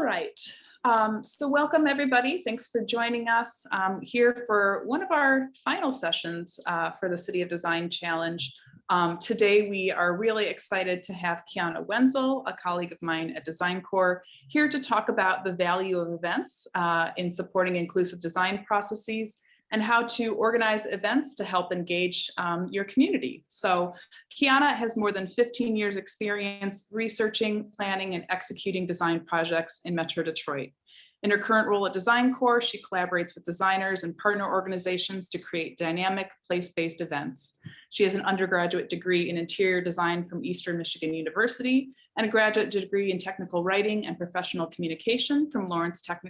right. So welcome everybody. Thanks for joining us here for one of our final sessions for the City of Design Challenge. Today we are really excited to have Kiana Wenzell, a colleague of mine at Design Corps, here to talk about the value of events in supporting inclusive design processes and how to organize events to help engage your community. So Kiana has more than 15 years experience researching, planning, and executing design projects in Metro Detroit. In her current role at Design Corps, she collaborates with designers and partner organizations to create dynamic, place-based events. She has an undergraduate degree in interior design from Eastern Michigan University and a graduate degree in technical writing and professional communication from Lawrence Tech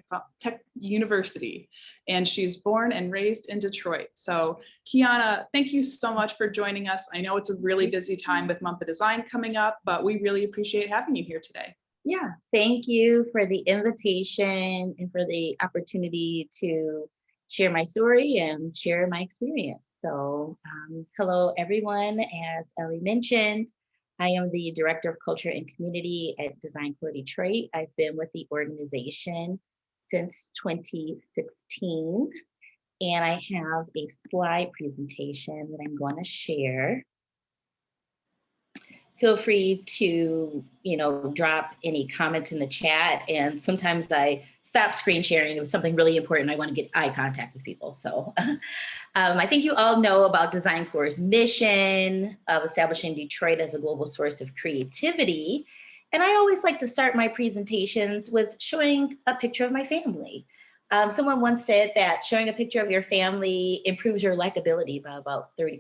University. And she's born and raised in Detroit. So Kiana, thank you so much for joining us. I know it's a really busy time with Month of Design coming up, but we really appreciate having you here today. Yeah, thank you for the invitation and for the opportunity to share my story and share my experience. So hello, everyone. As Ellie mentioned, I am the Director of Culture and Community at Design Corps Detroit. I've been with the organization since 2016, and I have a slide presentation that I'm going to share. Feel free to, drop any comments in the chat. And sometimes I stop screen sharing if it's something really important. I want to get eye contact with people. So I think you all know about Design Corps' mission of establishing Detroit as a global source of creativity. And I always like to start my presentations with showing a picture of my family. Someone once said that showing a picture of your family improves your likability by about 30%.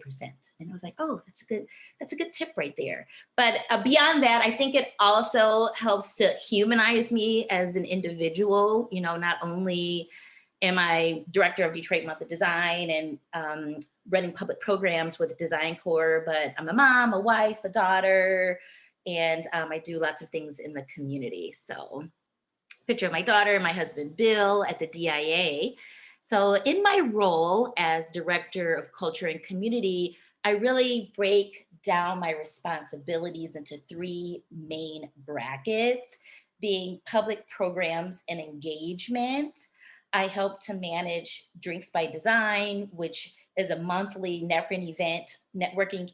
And I was like, oh, that's a good tip right there. But beyond that, I think it also helps to humanize me as an individual. Not only am I director of Detroit Month of Design and running public programs with Design Corps, but I'm a mom, a wife, a daughter, and I do lots of things in the community. So picture of my daughter, my husband, Bill, at the DIA. So in my role as Director of Culture and Community, I really break down my responsibilities into three main brackets, being public programs and engagement. I help to manage Drinks by Design, which is a monthly networking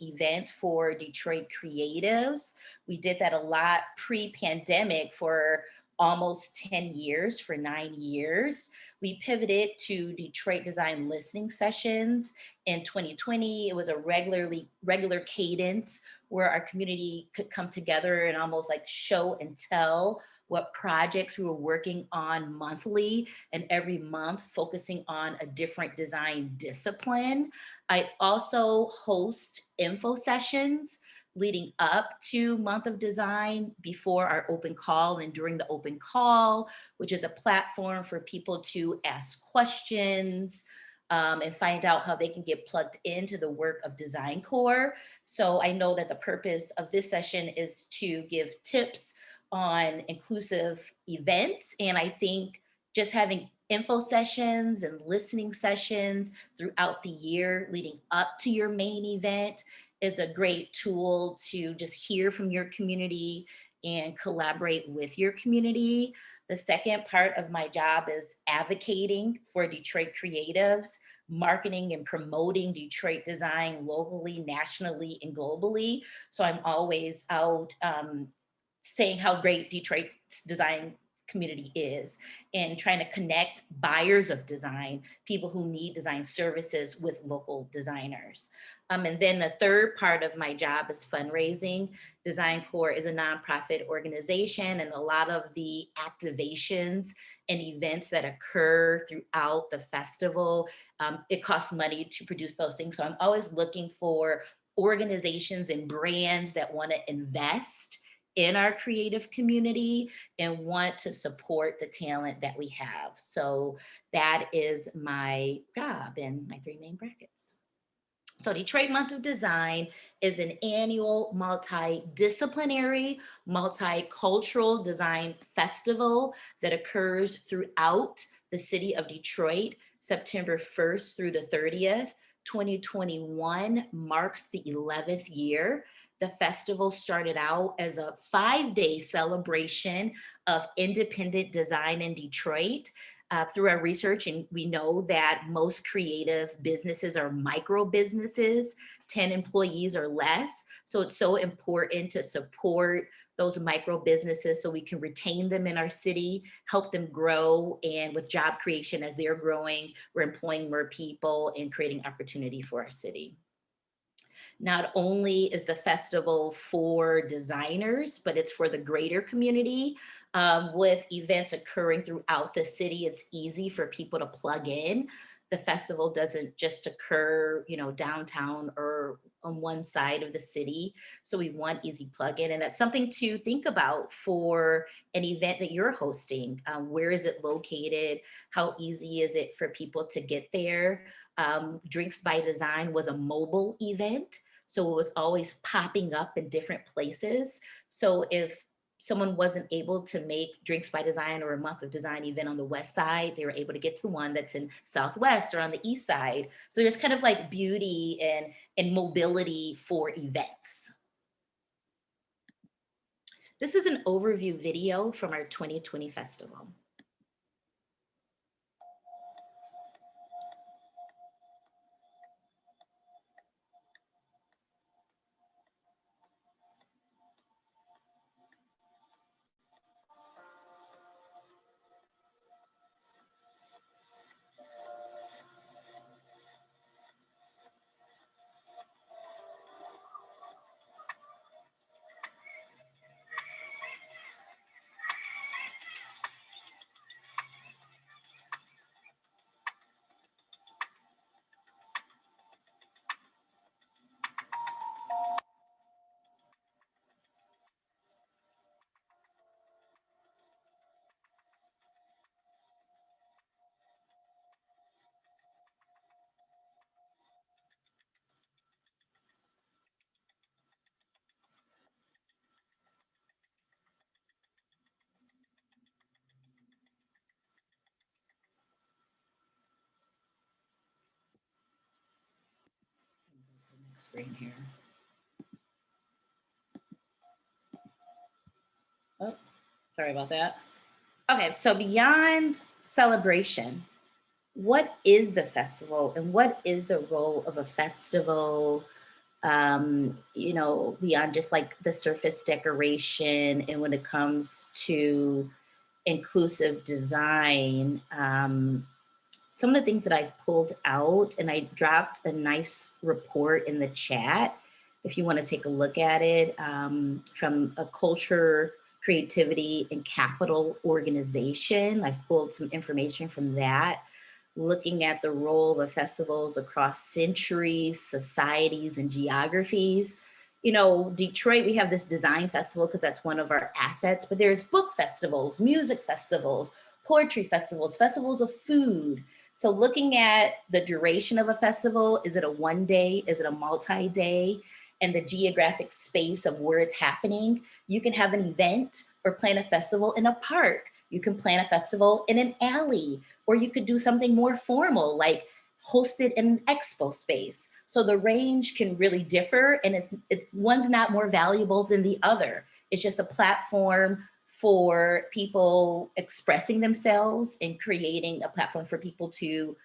event for Detroit creatives. We did that a lot pre-pandemic for almost 10 years, for 9 years. We pivoted to Detroit Design listening sessions in 2020. It was a regular cadence where our community could come together and almost like show and tell what projects we were working on monthly, and every month focusing on a different design discipline. I also host info sessions leading up to Month of Design, before our open call and during the open call, which is a platform for people to ask questions and find out how they can get plugged into the work of Design Corps. So I know that the purpose of this session is to give tips on inclusive events. And I think just having info sessions and listening sessions throughout the year leading up to your main event is a great tool to just hear from your community and collaborate with your community. The second part of my job is advocating for Detroit creatives, marketing and promoting Detroit design locally, nationally, and globally. So I'm always out saying how great Detroit's design community is and trying to connect buyers of design, people who need design services, with local designers. And then the third part of my job is fundraising. Design Corps is a nonprofit organization, and a lot of the activations and events that occur throughout the festival, it costs money to produce those things. So I'm always looking for organizations and brands that want to invest in our creative community and want to support the talent that we have. So that is my job in my three main brackets. So Detroit Month of Design is an annual multidisciplinary, multicultural design festival that occurs throughout the city of Detroit, September 1st through the 30th. 2021 marks the 11th year The festival started out as a 5-day celebration of independent design in Detroit. Through our research, and we know that most creative businesses are micro businesses, 10 employees or less. So it's so important to support those micro businesses so we can retain them in our city, help them grow, and with job creation as they're growing, we're employing more people and creating opportunity for our city. Not only is the festival for designers, but it's for the greater community. With events occurring throughout the city, it's easy for people to plug in. The festival doesn't just occur, downtown or on one side of the city. So we want easy plug-in, and that's something to think about for an event that you're hosting. Where is it located? How easy is it for people to get there? Drinks by Design was a mobile event, so it was always popping up in different places. So if someone wasn't able to make Drinks by Design or a Month of Design event on the west side, they were able to get to one that's in Southwest or on the east side. So there's kind of like beauty and mobility for events. This is an overview video from our 2020 festival. Screen here. Oh, sorry about that. Okay, so beyond celebration, what is the festival and what is the role of a festival, beyond just like the surface decoration and when it comes to inclusive design? Some of the things that I've pulled out, and I dropped a nice report in the chat if you want to take a look at it, from a culture, creativity, and capital organization. I've pulled some information from that, looking at the role of festivals across centuries, societies, and geographies. Detroit, we have this design festival because that's one of our assets, but there's book festivals, music festivals, poetry festivals, festivals of food. So looking at the duration of a festival, is it a one day? Is it a multi-day? And the geographic space of where it's happening. You can have an event or plan a festival in a park. You can plan a festival in an alley, or you could do something more formal, like host it in an expo space. So the range can really differ, and it's one's not more valuable than the other. It's just a platform for people expressing themselves and creating a platform for people to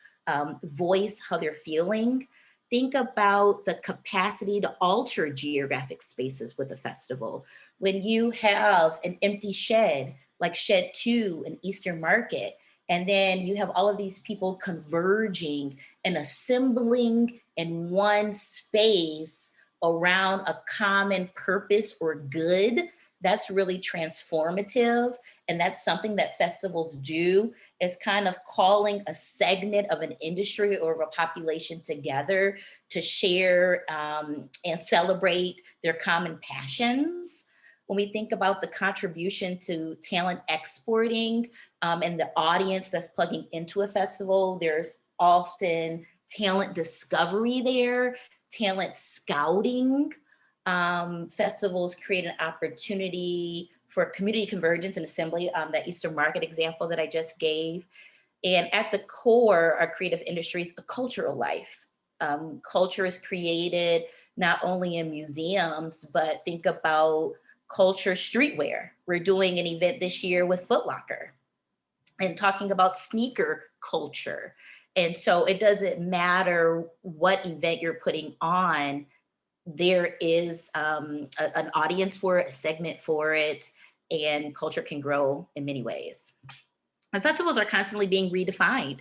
voice how they're feeling. Think about the capacity to alter geographic spaces with a festival. When you have an empty shed, like Shed 2 in Eastern Market, and then you have all of these people converging and assembling in one space around a common purpose or good, that's really transformative. And that's something that festivals do, is kind of calling a segment of an industry or of a population together to share and celebrate their common passions. When we think about the contribution to talent exporting and the audience that's plugging into a festival, there's often talent discovery there, talent scouting. Festivals create an opportunity for community convergence and assembly, that Eastern Market example that I just gave. And at the core, our creative industries, a cultural life. Culture is created not only in museums, but think about culture streetwear. We're doing an event this year with Foot Locker and talking about sneaker culture. And so it doesn't matter what event you're putting on, there is an audience for it, a segment for it, and culture can grow in many ways. And festivals are constantly being redefined.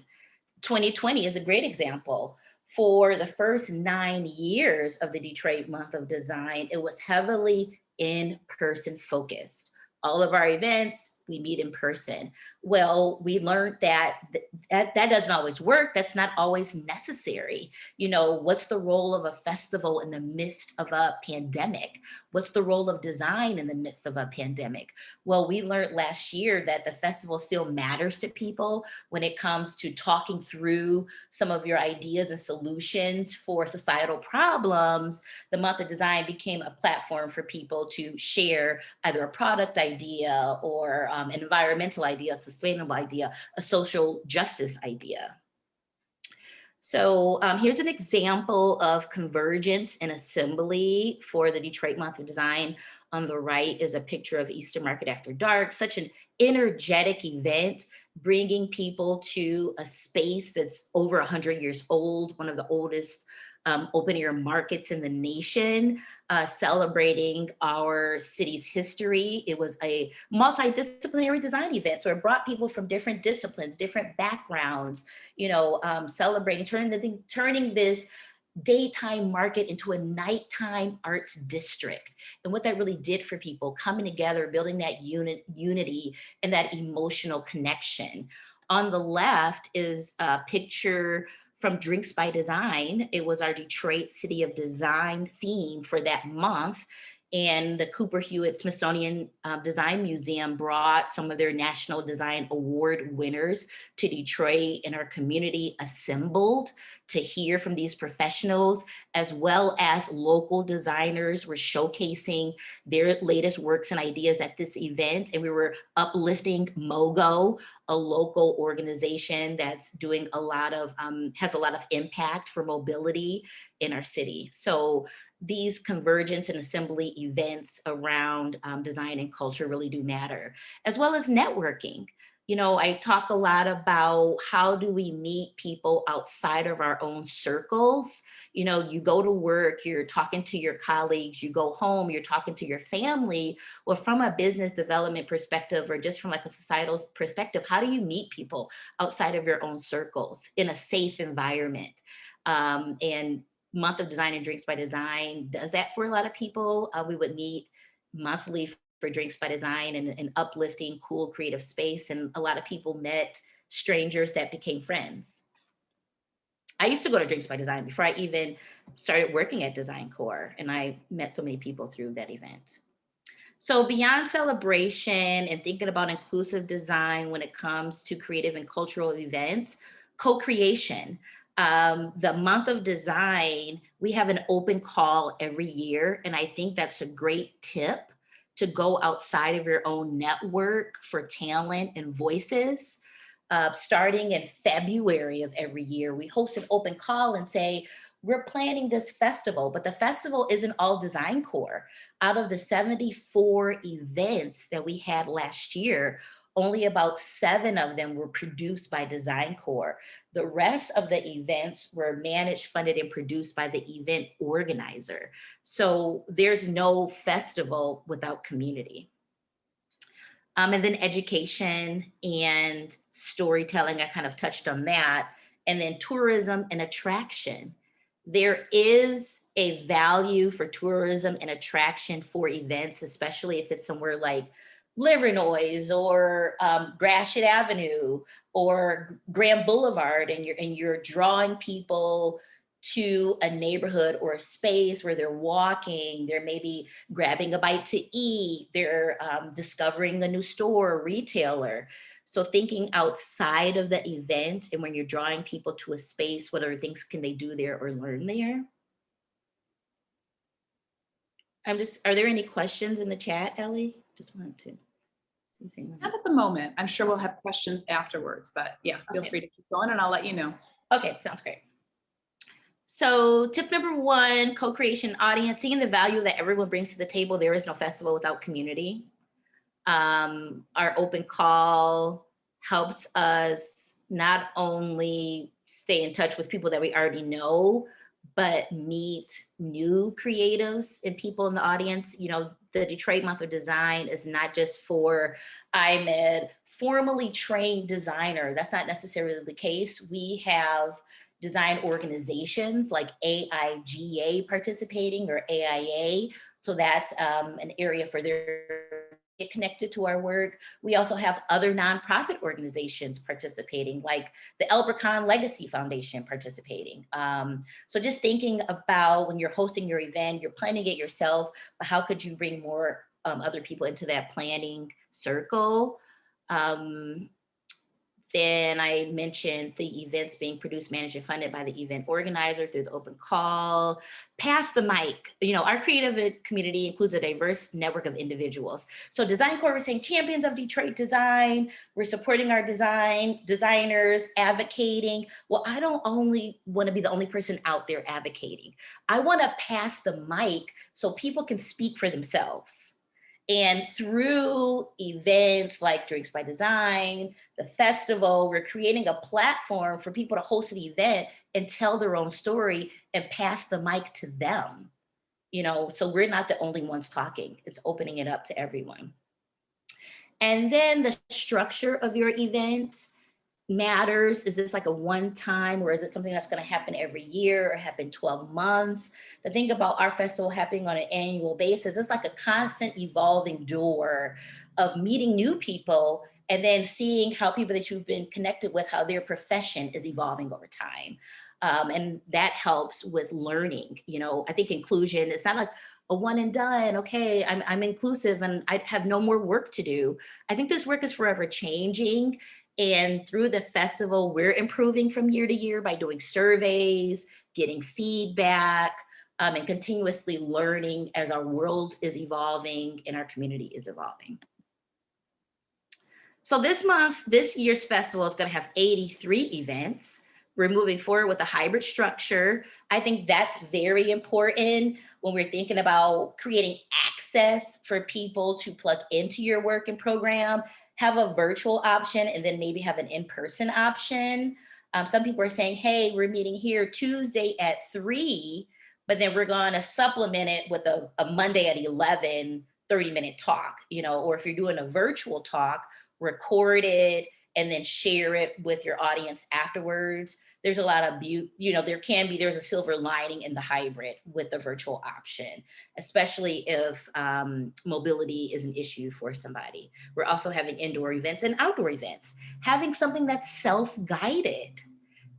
2020 is a great example. For the first 9 years of the Detroit Month of Design, it was heavily in-person focused. All of our events, we meet in person. Well, we learned that that doesn't always work. That's not always necessary. You know, what's the role of a festival in the midst of a pandemic? What's the role of design in the midst of a pandemic? Well, we learned last year that the festival still matters to people when it comes to talking through some of your ideas and solutions for societal problems. The Month of Design became a platform for people to share either a product idea or an environmental idea, a sustainable idea, a social justice idea. So here's an example of convergence and assembly for the Detroit Month of Design. On the right is a picture of Easter Market After Dark, such an energetic event, bringing people to a space that's over 100 years old, one of the oldest open air markets in the nation, celebrating our city's history. It was a multidisciplinary design event. So it brought people from different disciplines, different backgrounds, you know, celebrating, turning this daytime market into a nighttime arts district. And what that really did for people, coming together, building that unity and that emotional connection. On the left is a picture from Drinks by Design. It was our Detroit City of Design theme for that month. And the Cooper Hewitt Smithsonian Design Museum brought some of their National Design Award winners to Detroit, and our community assembled to hear from these professionals, as well as local designers were showcasing their latest works and ideas at this event. And we were uplifting MOGO, a local organization that's doing a lot of, has a lot of impact for mobility in our city. So these convergence and assembly events around design and culture really do matter, as well as networking. You know, I talk a lot about how do we meet people outside of our own circles. You know, you go to work, you're talking to your colleagues, you go home, you're talking to your family. Well, from a business development perspective, or just from like a societal perspective, how do you meet people outside of your own circles in a safe environment? And Month of Design and Drinks by Design does that for a lot of people. We would meet monthly for Drinks by Design and an uplifting, cool, creative space. And a lot of people met strangers that became friends. I used to go to Drinks by Design before I even started working at Design Core, and I met so many people through that event. So beyond celebration and thinking about inclusive design when it comes to creative and cultural events, co-creation. The Month of Design, we have an open call every year, and I think that's a great tip to go outside of your own network for talent and voices. Starting in February of every year, we host an open call and say, we're planning this festival, but the festival isn't all Design Core. Out of the 74 events that we had last year, only about 7 of them were produced by Design Core. The rest of the events were managed, funded, and produced by the event organizer. So there's no festival without community. And then education and storytelling, I kind of touched on that. And then tourism and attraction. There is a value for tourism and attraction for events, especially if it's somewhere like Livernois or Gratiot Avenue or Grand Boulevard, and you're drawing people to a neighborhood or a space where they're walking, they're maybe grabbing a bite to eat, they're discovering a new store or retailer. So thinking outside of the event, and when you're drawing people to a space, what other things can they do there or learn there? Are there any questions in the chat, Ellie? Just wanted to see if anyone. Not at the moment. I'm sure we'll have questions afterwards, but yeah, feel free to keep going and I'll let you know. Okay, sounds great. So tip number one, co-creation audience, seeing the value that everyone brings to the table. There is no festival without community. Our open call helps us not only stay in touch with people that we already know, but meet new creatives and people in the audience. You know, the Detroit Month of Design is not just for I'm a formally trained designer. That's not necessarily the case. We have design organizations like AIGA participating, or AIA. So that's an area for their get connected to our work. We also have other nonprofit organizations participating, like the Elbercon Legacy Foundation participating. So just thinking about when you're hosting your event, you're planning it yourself, but how could you bring more other people into that planning circle? Then I mentioned the events being produced, managed, and funded by the event organizer through the open call. Pass the mic. You know, our creative community includes a diverse network of individuals. So Design Corps, we're saying champions of Detroit design. We're supporting our designers, advocating. Well, I don't only want to be the only person out there advocating. I want to pass the mic so people can speak for themselves. And through events like Drinks by Design, the festival, we're creating a platform for people to host an event and tell their own story and pass the mic to them. You know, so we're not the only ones talking. It's opening it up to everyone. And then the structure of your event matters. Is this like a one time, or is it something that's going to happen every year or happen 12 months? The thing about our festival happening on an annual basis, it's like a constant evolving door of meeting new people and then seeing how people that you've been connected with, how their profession is evolving over time. And that helps with learning. You know, I think inclusion, it's not like a one and done, okay, I'm inclusive and I have no more work to do. I think this work is forever changing. And through the festival, we're improving from year to year by doing surveys, getting feedback, and continuously learning as our world is evolving and our community is evolving. So this year's festival is going to have 83 events. We're moving forward with a hybrid structure. I think that's very important when we're thinking about creating access for people to plug into your work and program. Have a virtual option and then maybe have an in-person option. Some people are saying, hey, we're meeting here Tuesday at 3, but then we're going to supplement it with a Monday at 11, 30-minute talk, you know, or if you're doing a virtual talk, record it and then share it with your audience afterwards. There's a lot of there's a silver lining in the hybrid with the virtual option, especially if mobility is an issue for somebody. We're also having indoor events and outdoor events, having something that's self-guided.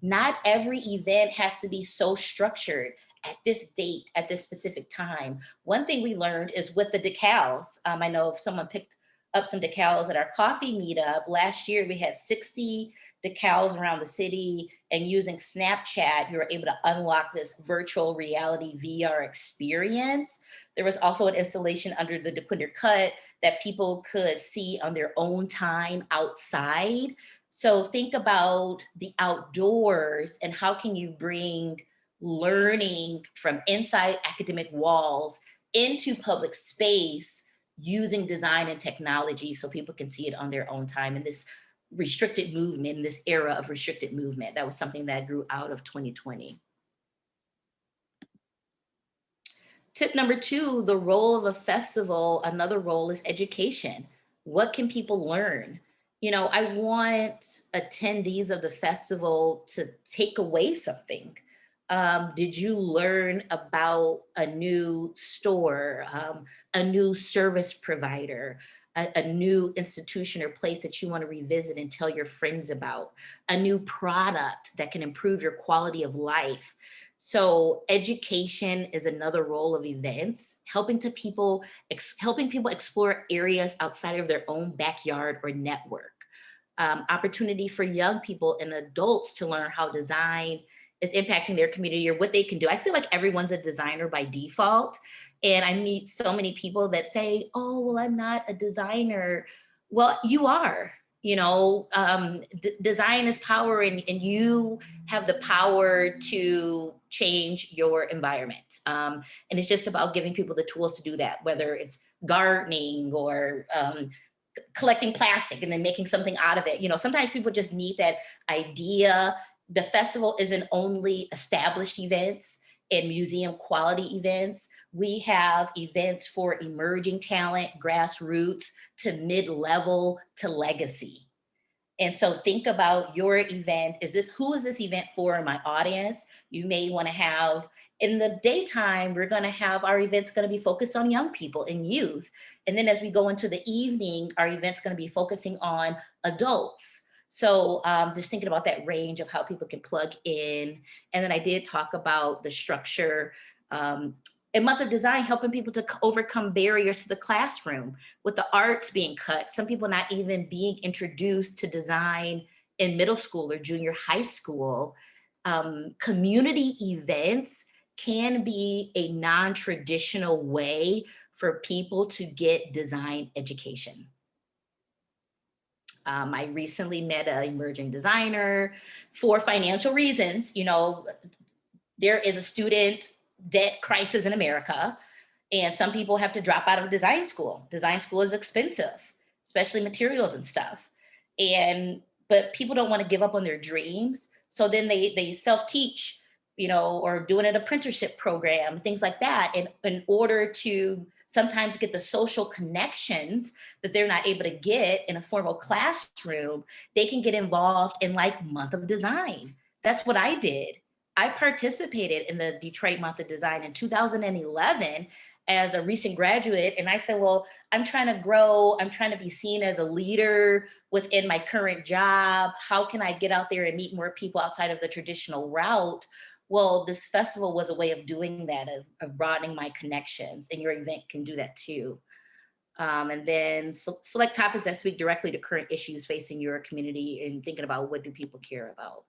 Not every event has to be so structured at this date, at this specific time. One thing we learned is with the decals. I know if someone picked up some decals at our coffee meetup last year, we had 60 decals around the city, and using Snapchat, you were able to unlock this virtual reality VR experience. There was also an installation under the DeQuinder Cut that people could see on their own time outside. So think about the outdoors and how can you bring learning from inside academic walls into public space using design and technology so people can see it on their own time. And this restricted movement, in this era of restricted movement, that was something that grew out of 2020. Tip number 2, the role of a festival, another role is education. What can people learn? You know, I want attendees of the festival to take away something. Did you learn about a new store, a new service provider, a new institution or place that you want to revisit and tell your friends about, a new product that can improve your quality of life? So education is another role of events, helping people explore areas outside of their own backyard or network. Opportunity for young people and adults to learn how design is impacting their community or what they can do. I feel like everyone's a designer by default. And I meet so many people that say, oh, well, I'm not a designer. Well, you are. You know, design is power, and you have the power to change your environment. And it's just about giving people the tools to do that, whether it's gardening or collecting plastic and then making something out of it. You know, sometimes people just need that idea. The festival isn't only established events and museum quality events. We have events for emerging talent, grassroots to mid-level to legacy. And so think about your event. Who is this event for in my audience? You may want to have, in the daytime, we're going to have our events going to be focused on young people and youth. And then as we go into the evening, our event's going to be focusing on adults. So just thinking about that range of how people can plug in. And then I did talk about the structure. In Month of Design, helping people to overcome barriers to the classroom with the arts being cut, some people not even being introduced to design in middle school or junior high school. Community events can be a non-traditional way for people to get design education. I recently met an emerging designer for financial reasons. You know, there is a student debt crisis in America, and some people have to drop out of design school. Design school is expensive, especially materials and stuff. But people don't want to give up on their dreams. So then they self-teach, you know, or doing an apprenticeship program, things like that, in order to sometimes get the social connections that they're not able to get in a formal classroom. They can get involved in like Month of Design. That's what I did. I participated in the Detroit Month of Design in 2011 as a recent graduate. And I said, well, I'm trying to grow. I'm trying to be seen as a leader within my current job. How can I get out there and meet more people outside of the traditional route? Well, this festival was a way of doing that, of broadening my connections, and your event can do that too. And then select topics that speak directly to current issues facing your community and thinking about what do people care about.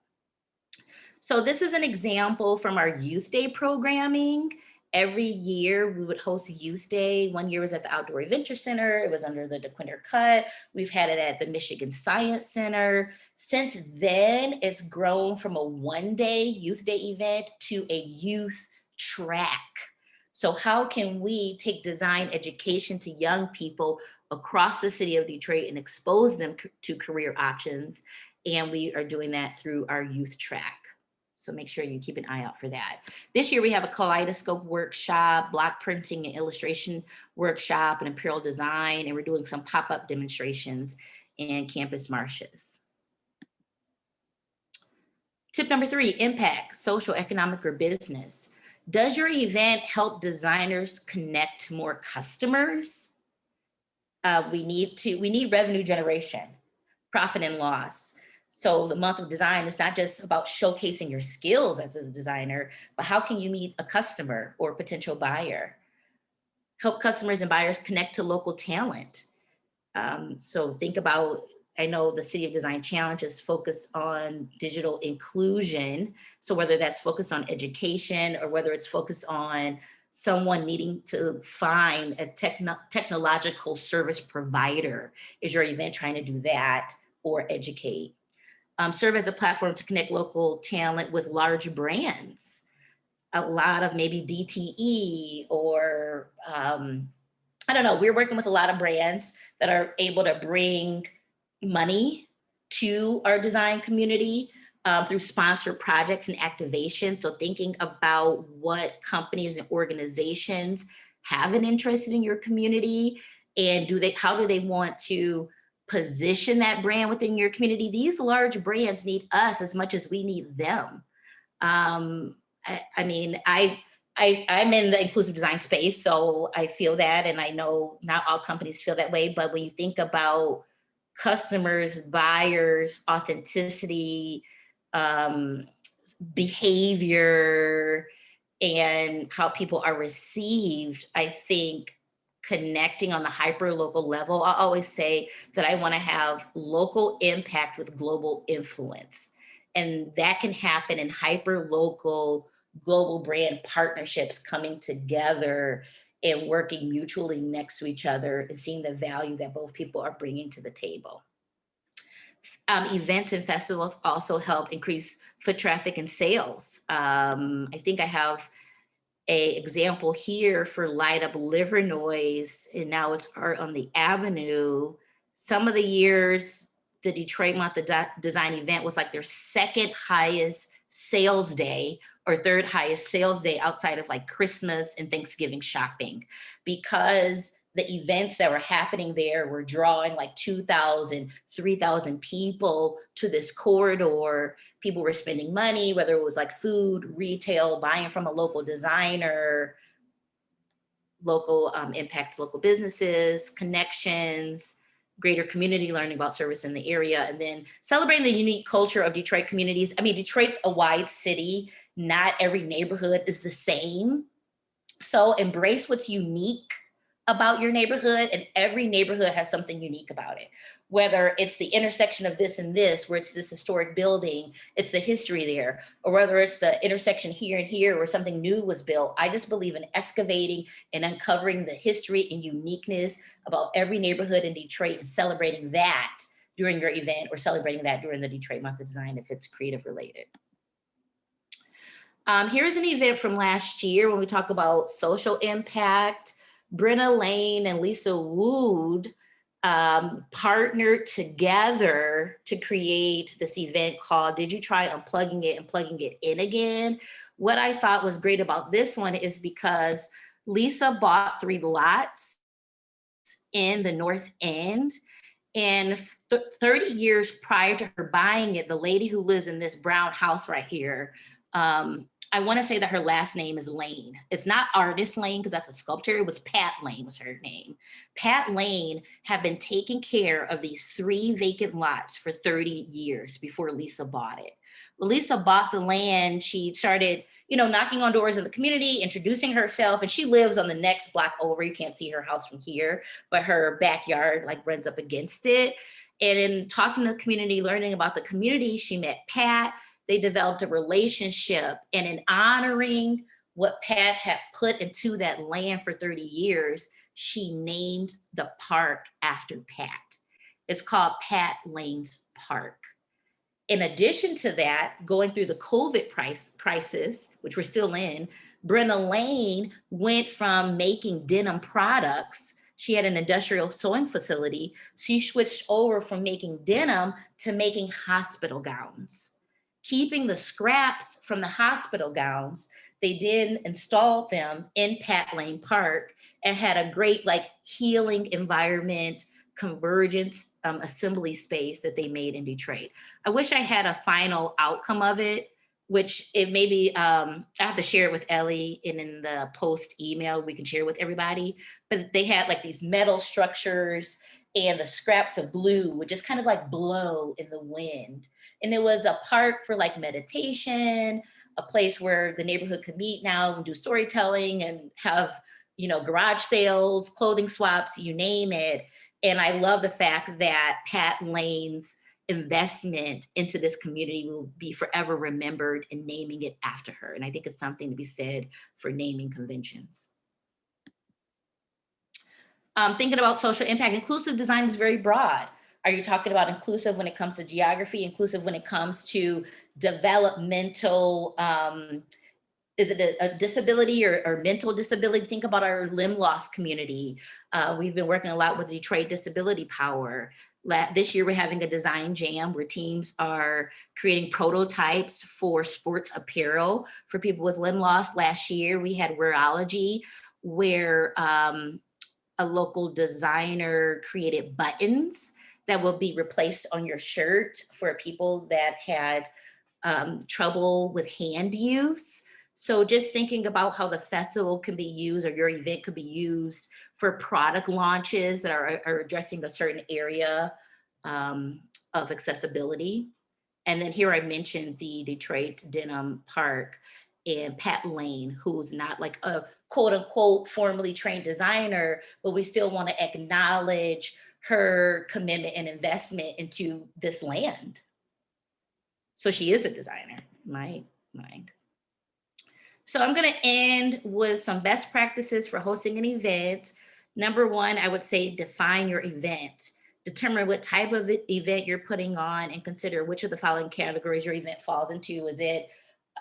So this is an example from our Youth Day programming. Every year we would host a Youth Day. One year was at the Outdoor Adventure Center. It was under the DeQuinter Cut. We've had it at the Michigan Science Center. Since then, it's grown from a one-day Youth Day event to a youth track. So how can we take design education to young people across the city of Detroit and expose them to career options? And we are doing that through our youth track. So make sure you keep an eye out for that. This year we have a kaleidoscope workshop, block printing and illustration workshop, and apparel design, and we're doing some pop-up demonstrations in campus marches. Tip number 3, impact, social, economic, or business. Does your event help designers connect to more customers? We need revenue generation, profit and loss. So the Month of Design is not just about showcasing your skills as a designer, but how can you meet a customer or potential buyer? Help customers and buyers connect to local talent. So think about, I know the City of Design Challenge is focused on digital inclusion. So whether that's focused on education or whether it's focused on someone needing to find a technological service provider, is your event trying to do that, or educate? Serve as a platform to connect local talent with large brands. A lot of maybe DTE or I don't know, we're working with a lot of brands that are able to bring money to our design community through sponsored projects and activation. So thinking about what companies and organizations have an interest in your community, and how do they want to position that brand within your community? These large brands need us as much as we need them. I'm in the inclusive design space, so I feel that, and I know not all companies feel that way, but when you think about customers, buyers, authenticity, behavior, and how people are received, I think connecting on the hyper local level, I always say that I want to have local impact with global influence. And that can happen in hyper local global brand partnerships coming together and working mutually next to each other and seeing the value that both people are bringing to the table. Events and festivals also help increase foot traffic and sales. I think I have a example here for Light Up Livernois, and now it's Art on the Avenue. Some of the years, the Detroit Month of Design event was like their second highest sales day or third highest sales day outside of like Christmas and Thanksgiving shopping, because the events that were happening there were drawing like 2,000, 3,000 people to this corridor. People were spending money, whether it was like food, retail, buying from a local designer, local impact, local businesses, connections, greater community learning about service in the area, and then celebrating the unique culture of Detroit communities. I mean, Detroit's a wide city. Not every neighborhood is the same. So embrace what's unique about your neighborhood, and every neighborhood has something unique about it. Whether it's the intersection of this and this, where it's this historic building, it's the history there, or whether it's the intersection here and here where something new was built. I just believe in excavating and uncovering the history and uniqueness about every neighborhood in Detroit and celebrating that during your event, or celebrating that during the Detroit Month of Design if it's creative related. Here's an event from last year when we talk about social impact. Brenna Lane and Lisa Wood partnered together to create this event called Did You Try Unplugging It and Plugging It In Again? What I thought was great about this one is because Lisa bought 3 lots in the North End, and 30 years prior to her buying it, the lady who lives in this brown house right here, I want to say that her last name is Lane. It's not Artist Lane because that's a sculptor. It was Pat Lane was her name. Pat Lane had been taking care of these 3 vacant lots for 30 years before Lisa bought it. When Lisa bought the land, she started, knocking on doors in the community, introducing herself, and she lives on the next block over. You can't see her house from here, but her backyard like runs up against it. And in talking to the community, learning about the community, she met Pat. They developed a relationship, and in honoring what Pat had put into that land for 30 years, she named the park after Pat. It's called Pat Lane's Park. In addition to that, going through the COVID crisis, which we're still in, Brenna Lane went from making denim products. She had an industrial sewing facility. She switched over from making denim to making hospital gowns. Keeping the scraps from the hospital gowns, they then installed them in Pat Lane Park and had a great healing environment, convergence assembly space that they made in Detroit. I wish I had a final outcome of it, which it maybe I have to share it with Ellie, and in the post email we can share with everybody. But they had these metal structures, and the scraps of blue would just kind of blow in the wind. And it was a park for meditation, a place where the neighborhood could meet now and do storytelling and have, garage sales, clothing swaps, you name it. And I love the fact that Pat Lane's investment into this community will be forever remembered in naming it after her. And I think it's something to be said for naming conventions. Thinking about social impact, inclusive design is very broad. Are you talking about inclusive when it comes to geography, inclusive when it comes to developmental, is it a disability or mental disability? Think about our limb loss community. We've been working a lot with Detroit Disability Power. This year we're having a design jam where teams are creating prototypes for sports apparel for people with limb loss. Last year we had Wearology, where a local designer created buttons that will be replaced on your shirt for people that had trouble with hand use. So just thinking about how the festival can be used, or your event could be used for product launches that are addressing a certain area of accessibility. And then here I mentioned the Detroit Denim Park and Pat Lane, who's not a quote unquote formally trained designer, but we still want to acknowledge her commitment and investment into this land. So she is a designer, in my mind. So I'm going to end with some best practices for hosting an event. Number one, I would say define your event. determine what type of event you're putting on, and consider which of the following categories your event falls into. Is it,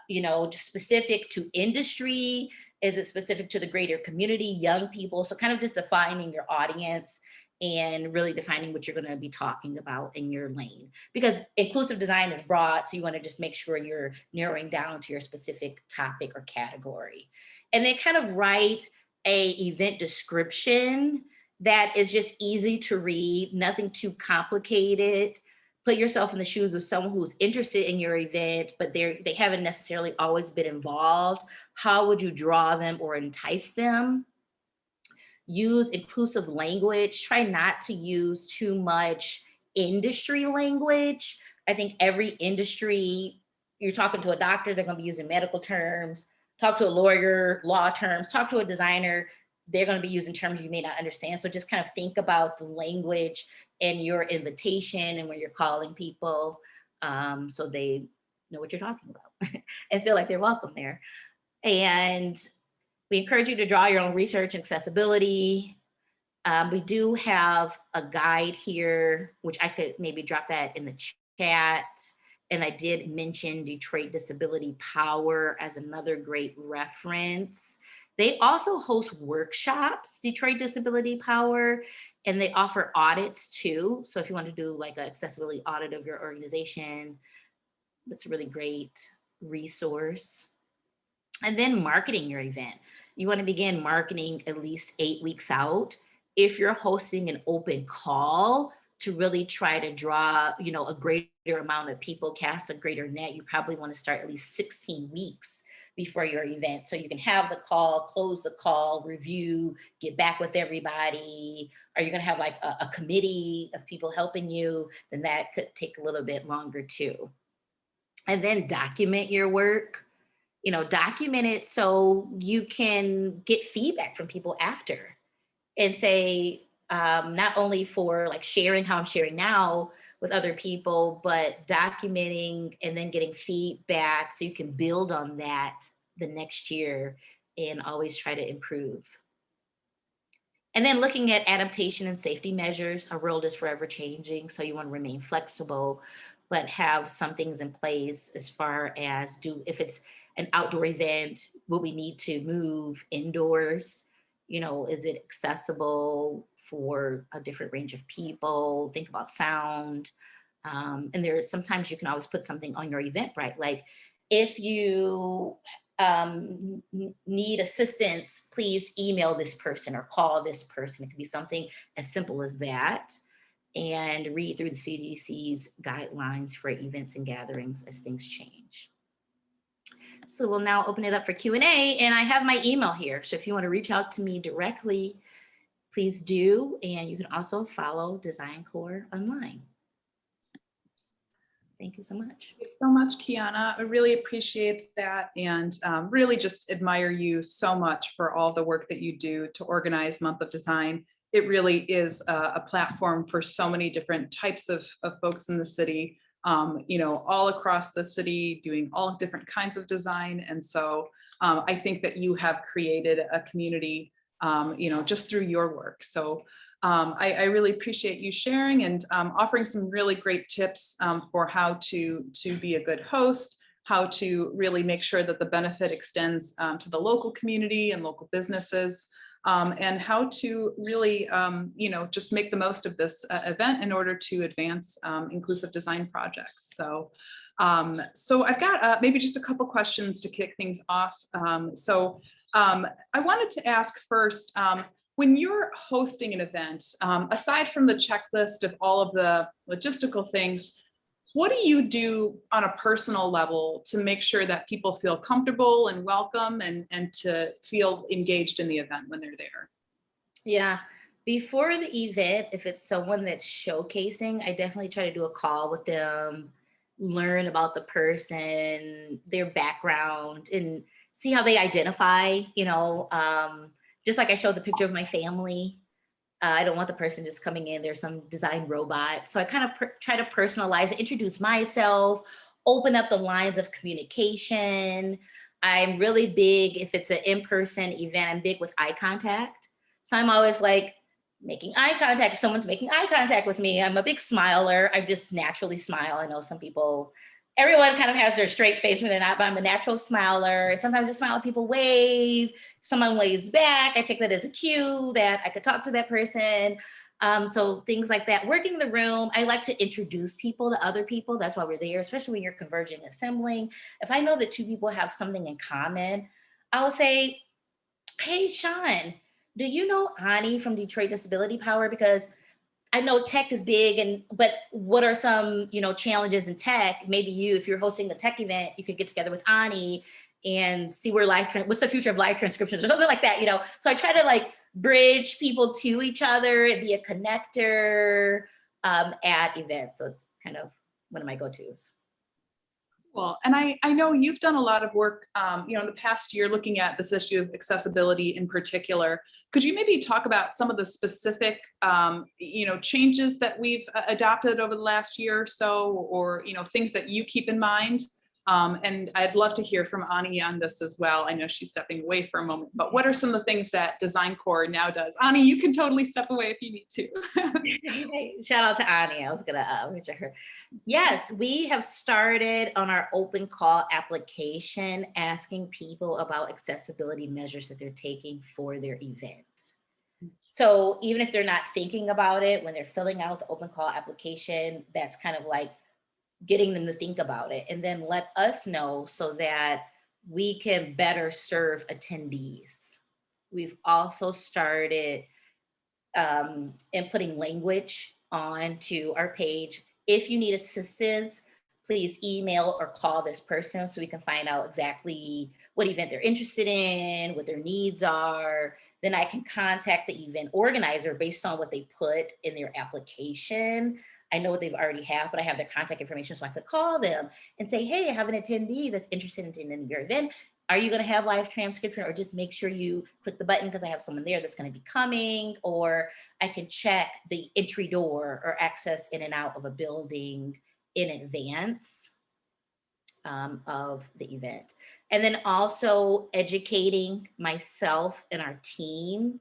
just specific to industry? Is it specific to the greater community, young people? So kind of just defining your audience and really defining what you're going to be talking about in your lane, because inclusive design is broad. So you want to just make sure you're narrowing down to your specific topic or category. And then kind of write a event description that is just easy to read, nothing too complicated. Put yourself in the shoes of someone who's interested in your event, but they haven't necessarily always been involved. How would you draw them or entice them? Use inclusive language. Try not to use too much industry language. I think every industry, you're talking to a doctor, they're going to be using medical terms. Talk to a lawyer, law terms. Talk to a designer, they're going to be using terms you may not understand. So just kind of think about the language in your invitation and when you're calling people, so they know what you're talking about and feel like they're welcome there. And we encourage you to draw your own research and accessibility. We do have a guide here, which I could maybe drop that in the chat. And I did mention Detroit Disability Power as another great reference. They also host workshops, Detroit Disability Power, and they offer audits too. So if you want to do like an accessibility audit of your organization, that's a really great resource. And then marketing your event. You want to begin marketing at least 8 weeks out. If you're hosting an open call to really try to draw, a greater amount of people, cast a greater net, you probably want to start at least 16 weeks before your event. So you can have the call, close the call, review, get back with everybody. Are you going to have like a committee of people helping you? Then that could take a little bit longer too. And then document your work. Document it so you can get feedback from people after and say, not only for like sharing how I'm sharing now with other people, but documenting and then getting feedback so you can build on that the next year and always try to improve. And then looking at adaptation and safety measures. Our world is forever changing, so you want to remain flexible, but have some things in place as far as if it's an outdoor event, will we need to move indoors? Is it accessible for a different range of people? Think about sound. And sometimes you can always put something on your Eventbrite. Like if you need assistance, please email this person or call this person. It could be something as simple as that. And read through the CDC's guidelines for events and gatherings as things change. So we'll now open it up for Q&A, and I have my email here. So if you want to reach out to me directly, please do. And you can also follow Design Core online. Thank you so much. Thank you so much, Kiana. I really appreciate that, and really just admire you so much for all the work that you do to organize Month of Design. It really is a platform for so many different types of folks in the city, all across the city, doing all different kinds of design. And so I think that you have created a community, just through your work. So I really appreciate you sharing and offering some really great tips for how to be a good host, how to really make sure that the benefit extends to the local community and local businesses, and how to really, just make the most of this event in order to advance inclusive design projects. So I've got maybe just a couple questions to kick things off. I wanted to ask first, when you're hosting an event, aside from the checklist of all of the logistical things, what do you do on a personal level to make sure that people feel comfortable and welcome and to feel engaged in the event when they're there? Yeah, before the event, if it's someone that's showcasing, I definitely try to do a call with them, learn about the person, their background, and see how they identify, just like I showed the picture of my family. I don't want the person just coming in, there's some design robot. So I kind of try to personalize it, introduce myself, open up the lines of communication. I'm really big, if it's an in-person event, I'm big with eye contact. So I'm always like, making eye contact. If someone's making eye contact with me, I'm a big smiler. I just naturally smile. I know some people, everyone kind of has their straight face when they're not, but I'm a natural smiler. And sometimes I smile at people, wave. If someone waves back, I take that as a cue that I could talk to that person. So things like that. Working the room, I like to introduce people to other people. That's why we're there, especially when you're converging, assembling. If I know that two people have something in common, I'll say, hey, Sean, do you know Ani from Detroit Disability Power? Because I know tech is big, but what are some, challenges in tech? Maybe if you're hosting a tech event, you could get together with Ani and see where what's the future of live transcriptions or something like that, So I try to like bridge people to each other and be a connector at events. So it's kind of one of my go-tos. Well, and I know you've done a lot of work, in the past year looking at this issue of accessibility in particular. Could you maybe talk about some of the specific, changes that we've adopted over the last year or so, or, things that you keep in mind? And I'd love to hear from Ani on this as well. I know she's stepping away for a moment, but what are some of the things that Design Core now does? Ani, you can totally step away if you need to. Shout out to Ani. I was gonna mention her. Yes, we have started on our open call application asking people about accessibility measures that they're taking for their event. So even if they're not thinking about it, when they're filling out the open call application, that's kind of like getting them to think about it and then let us know so that we can better serve attendees. We've also started inputting language onto our page. If you need assistance, please email or call this person so we can find out exactly what event they're interested in, what their needs are. Then I can contact the event organizer based on what they put in their application. I know what they've already have, but I have their contact information so I could call them and say, hey, I have an attendee that's interested in attending your event. Are you going to have live transcription, or just make sure you click the button because I have someone there that's going to be coming, or I can check the entry door or access in and out of a building in advance of the event. And then also educating myself and our team.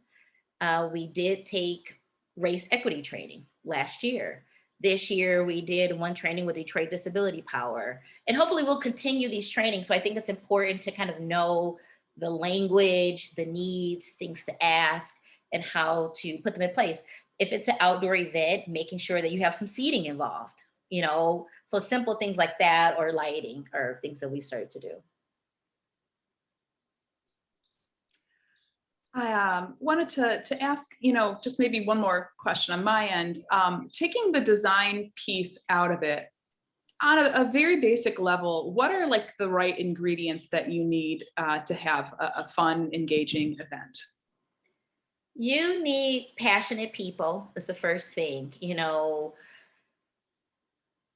We did take race equity training last year. This year, we did one training with Detroit Disability Power. And hopefully we'll continue these trainings. So I think it's important to kind of know the language, the needs, things to ask, and how to put them in place. If it's an outdoor event, making sure that you have some seating involved, so simple things like that, or lighting, are things that we've started to do. I wanted to ask, just maybe one more question on my end. Taking the design piece out of it, on a very basic level, what are like the right ingredients that you need to have a fun, engaging event? You need passionate people is the first thing.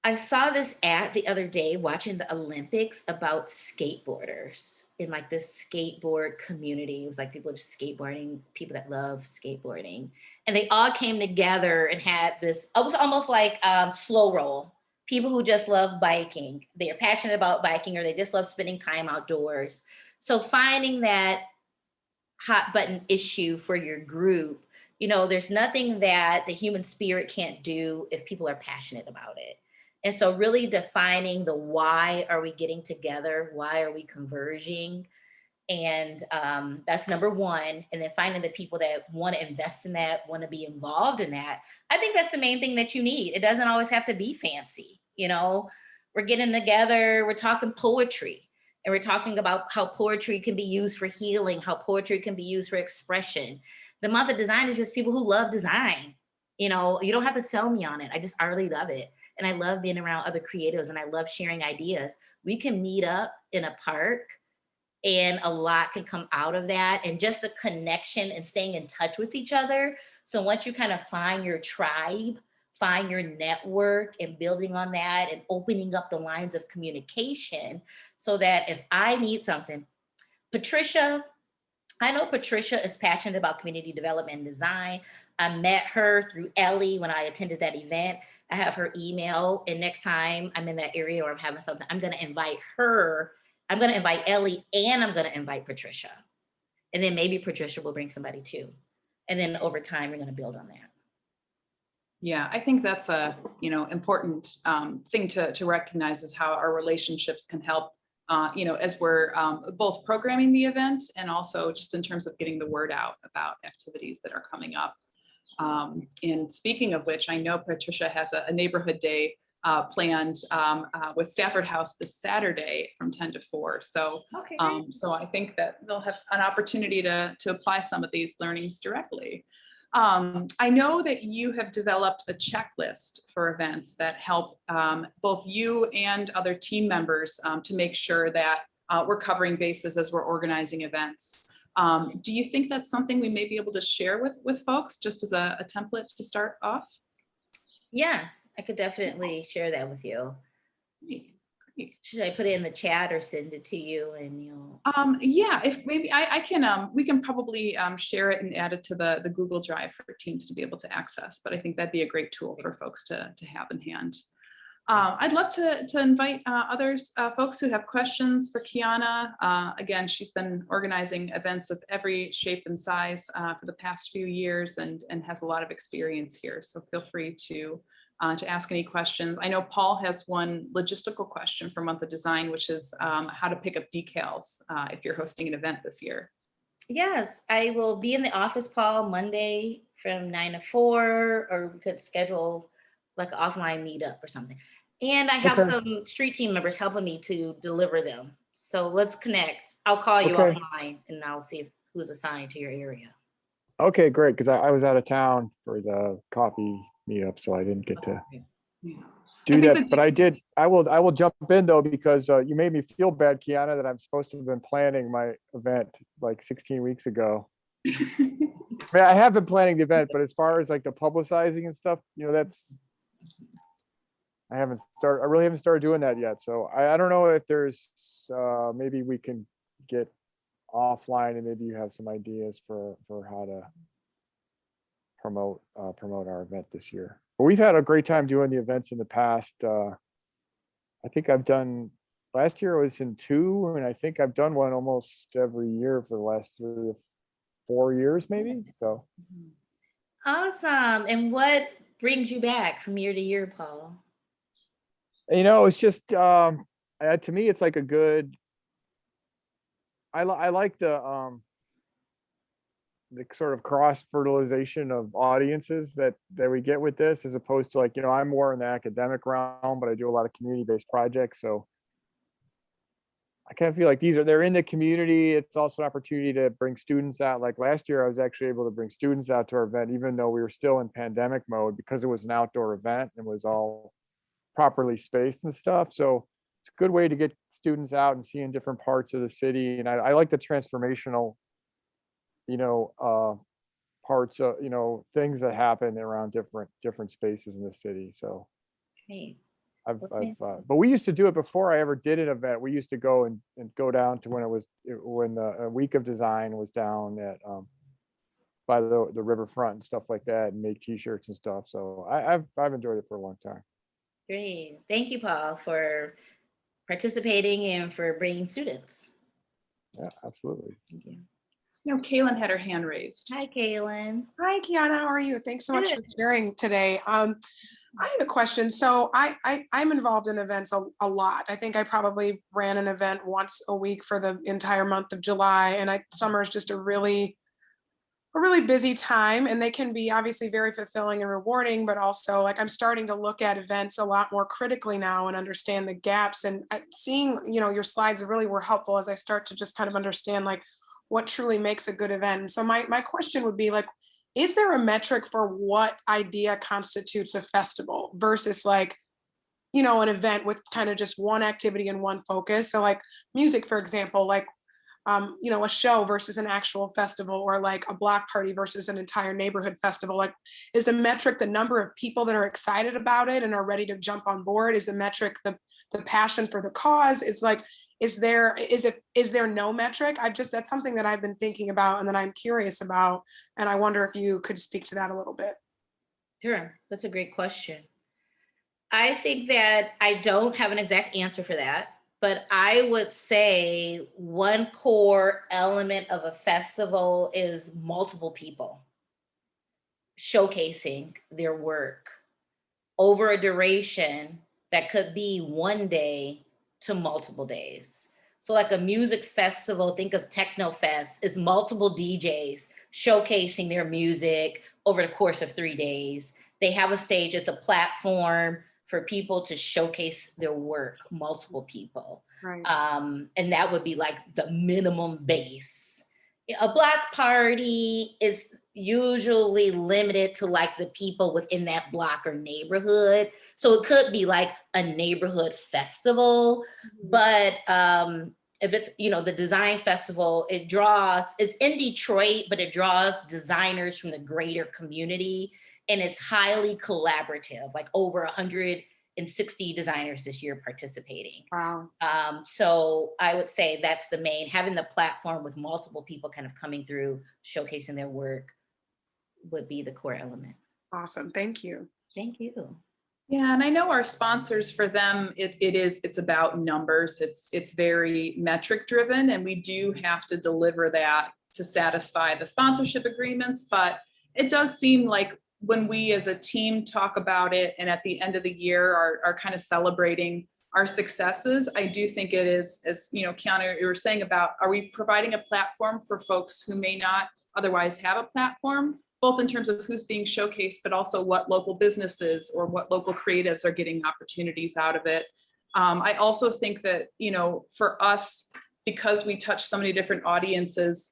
I saw this ad the other day watching the Olympics about skateboarders in like this skateboard community. It was like people just skateboarding, people that love skateboarding. And they all came together and had this, it was almost like slow roll. People who just love biking. They are passionate about biking, or they just love spending time outdoors. So finding that hot button issue for your group, there's nothing that the human spirit can't do if people are passionate about it. And so really defining the why are we getting together? Why are we converging? And that's number one. And then finding the people that want to invest in that, want to be involved in that. I think that's the main thing that you need. It doesn't always have to be fancy. We're getting together, we're talking poetry, and we're talking about how poetry can be used for healing, how poetry can be used for expression. The month of design is just people who love design. You don't have to sell me on it. I just already love it. And I love being around other creatives, and I love sharing ideas. We can meet up in a park and a lot can come out of that, and just the connection and staying in touch with each other. So once you kind of find your tribe, find your network, and building on that and opening up the lines of communication, so that if I need something, I know Patricia is passionate about community development and design. I met her through Ellie when I attended that event. I have her email, and next time I'm in that area or I'm having something, I'm going to invite her. I'm going to invite Ellie, and I'm going to invite Patricia. And then maybe Patricia will bring somebody too. And then over time, we're going to build on that. Yeah, I think that's a, important thing to recognize is how our relationships can help, as we're both programming the event and also just in terms of getting the word out about activities that are coming up. And speaking of which, I know Patricia has a neighborhood day planned with Stafford House this Saturday from 10 to 4. So, Okay. So I think that they'll have an opportunity to apply some of these learnings directly. I know that you have developed a checklist for events that help both you and other team members to make sure that we're covering bases as we're organizing events. Do you think that's something we may be able to share with folks just as a template to start off? Yes, I could definitely share that with you. Great. Should I put it in the chat or send it to you and you'll? Yeah, if maybe I can, we can probably share it and add it to the Google Drive for teams to be able to access, but I think that'd be a great tool for folks to have in hand. I'd love to invite others, folks who have questions for Kiana. Again, she's been organizing events of every shape and size for the past few years and has a lot of experience here. So feel free to ask any questions. I know Paul has one logistical question for Month of Design, which is how to pick up decals if you're hosting an event this year. Yes, I will be in the office, Paul, Monday from 9 to 4, or we could schedule like an offline meetup or something. And I have some street team members helping me to deliver them. So let's connect. I'll call you offline and I'll see who's assigned to your area. Okay, great. Because I was out of town for the coffee meetup, so I didn't get to do that. But I did. I will jump in though, because you made me feel bad, Kiana, that I'm supposed to have been planning my event like 16 weeks ago. I mean, I have been planning the event, but as far as like the publicizing and stuff, that's I really haven't started doing that yet. So I don't know if there's maybe we can get offline and maybe you have some ideas for how to promote our event this year. But we've had a great time doing the events in the past. I think I've done last year I was in 2, and I think I've done one almost every year for the last 3 or 4 years, maybe. So awesome. And what brings you back from year to year, Paul? It's just to me, it's like a good. I like the sort of cross fertilization of audiences that we get with this, as opposed to like, I'm more in the academic realm, but I do a lot of community-based projects. So I kind of feel like they're in the community. It's also an opportunity to bring students out. Like last year, I was actually able to bring students out to our event, even though we were still in pandemic mode, because it was an outdoor event and was all properly spaced and stuff. So it's a good way to get students out and seeing different parts of the city. And I like the transformational parts of things that happen around different spaces in the city. So Great. But we used to do it before I ever did an event. We used to go and go down to when the Week of Design was down at by the riverfront and stuff like that, and make t-shirts and stuff. So I've enjoyed it for a long time. Great. Thank you, Paul, for participating and for bringing students. Yeah, absolutely. Thank you. Kaylin had her hand raised. Hi, Kaylin. Hi, Kiana. How are you? Thanks so much for sharing today. I had a question. So I'm involved in events a lot. I think I probably ran an event once a week for the entire month of July. And summer is just a really busy time, and they can be obviously very fulfilling and rewarding, but also like I'm starting to look at events a lot more critically now and understand the gaps, and seeing, your slides really were helpful as I start to just kind of understand like what truly makes a good event. And so my question would be like, is there a metric for what idea constitutes a festival versus like, an event with kind of just one activity and one focus? So like music, for example, like, a show versus an actual festival, or like a block party versus an entire neighborhood festival. Like, is the metric the number of people that are excited about it and are ready to jump on board? Is the metric the passion for the cause? It's like, is there no metric? That's something that I've been thinking about and that I'm curious about. And I wonder if you could speak to that a little bit. Sure, that's a great question. I think that I don't have an exact answer for that. But I would say one core element of a festival is multiple people. showcasing their work over a duration that could be one day to multiple days. So like a music festival, think of Techno Fest, is multiple DJs showcasing their music over the course of 3 days. They have a stage, it's a platform for people to showcase their work, multiple people. Right. And that would be like the minimum base. A block party is usually limited to like the people within that block or neighborhood. So it could be like a neighborhood festival, but if it's, you know, the design festival, it's in Detroit, but it draws designers from the greater community, and it's highly collaborative, like over 160 designers this year participating. Wow. So I would say that's the main, having the platform with multiple people kind of coming through, showcasing their work would be the core element. Awesome. Thank you. Thank you. Yeah, and I know our sponsors, for them, it's about numbers. It's very metric driven, and we do have to deliver that to satisfy the sponsorship agreements. But it does seem like when we as a team talk about it and at the end of the year are kind of celebrating our successes, I do think it is, as you know, Kiana, you were saying about, are we providing a platform for folks who may not otherwise have a platform, both in terms of who's being showcased, but also what local businesses or what local creatives are getting opportunities out of it. I also think that, you know, for us, because we touch so many different audiences,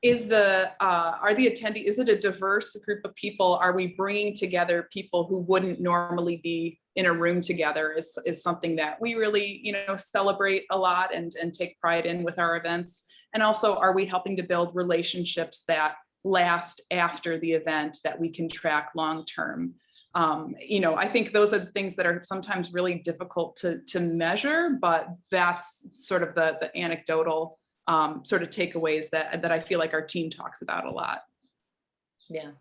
is it a diverse group of people? Are we bringing together people who wouldn't normally be in a room together is something that we really, you know, celebrate a lot and take pride in with our events. And also, are we helping to build relationships that last after the event that we can track long-term? You know, I think those are the things that are sometimes really difficult to measure, but that's sort of the anecdotal sort of takeaways that I feel like our team talks about a lot. Yeah.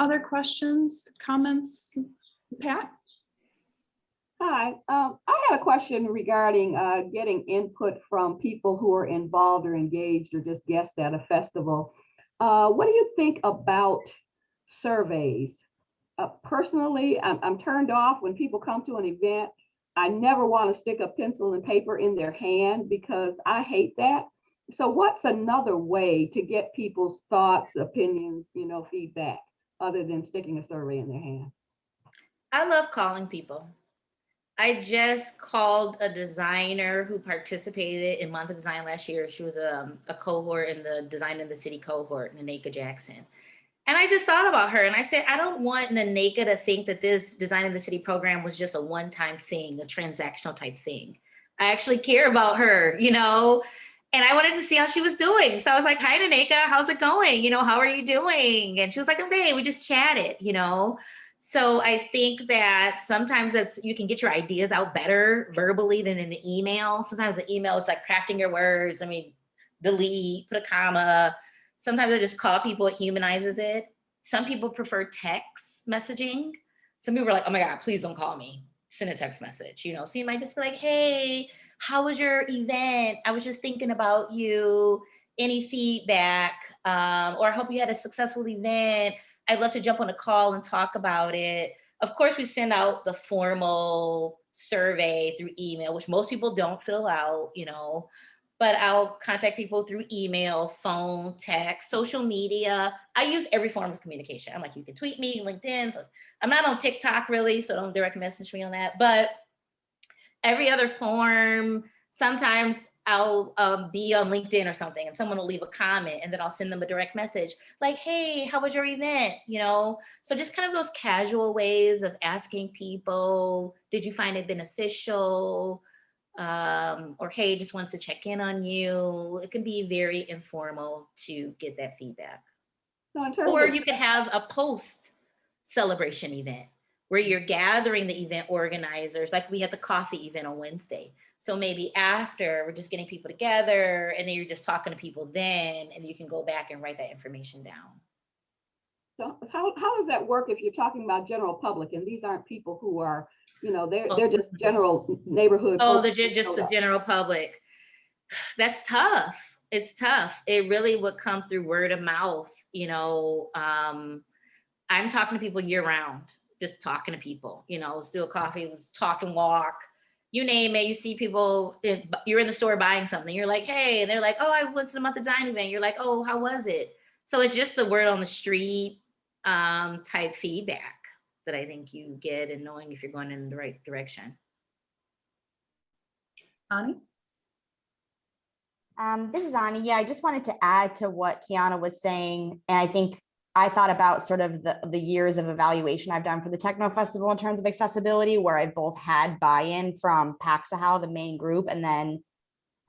Other questions, comments, Pat? Hi, I had a question regarding getting input from people who are involved or engaged or just guests at a festival. What do you think about surveys? Personally, I'm turned off when people come to an event. I never want to stick a pencil and paper in their hand because I hate that. So what's another way to get people's thoughts, opinions, you know, feedback, other than sticking a survey in their hand? I love calling people. I just called a designer who participated in Month of Design last year. She was a cohort in the Design in the City cohort, Naneka Jackson. And I just thought about her and I said, I don't want Naneka to think that this Design in the City program was just a one-time thing, a transactional type thing. I actually care about her, you know, and I wanted to see how she was doing. So I was like, hi, Naneka, how's it going? You know, how are you doing? And she was like, I'm great. We just chatted, you know. So I think that sometimes you can get your ideas out better verbally than in an email. Sometimes the email is like crafting your words. I mean, delete, put a comma. Sometimes I just call people, it humanizes it. Some people prefer text messaging. Some people are like, oh my God, please don't call me. Send a text message, you know? So you might just be like, hey, how was your event? I was just thinking about you. Any feedback? Or I hope you had a successful event. I'd love to jump on a call and talk about it. Of course, we send out the formal survey through email, which most people don't fill out, you know, but I'll contact people through email, phone, text, social media. I use every form of communication. I'm like, you can tweet me, LinkedIn. So I'm not on TikTok really, so don't direct message me on that, but every other form. Sometimes I'll be on LinkedIn or something and someone will leave a comment and then I'll send them a direct message like, hey, how was your event? You know, so just kind of those casual ways of asking people, did you find it beneficial? Or hey, just wants to check in on you. It can be very informal to get that feedback. So in terms or of, you could have a post celebration event where you're gathering the event organizers, like we had the coffee event on Wednesday. So maybe after, we're just getting people together and then you're just talking to people then, and you can go back and write that information down. so how does that work if you're talking about general public and these aren't people who are, you know, they're just general neighborhood. Oh, folks they're just the general public. That's tough. it's tough. It really would come through word of mouth. I'm talking to people year round, just talking to people, let's do a coffee, let's talk and walk, you name it. You see people, you're in the store buying something, you're like, hey, and they're like, oh, I went to the month of design event. You're like, oh, how was it? So it's just the word on the street type feedback that I think you get, and knowing if you're going in the right direction. Ani? This is Ani. Yeah, I just wanted to add to what Kiana was saying. And I think I thought about sort of the years of evaluation I've done for the Techno Festival in terms of accessibility, where I both had buy-in from Paxahau, the main group, and then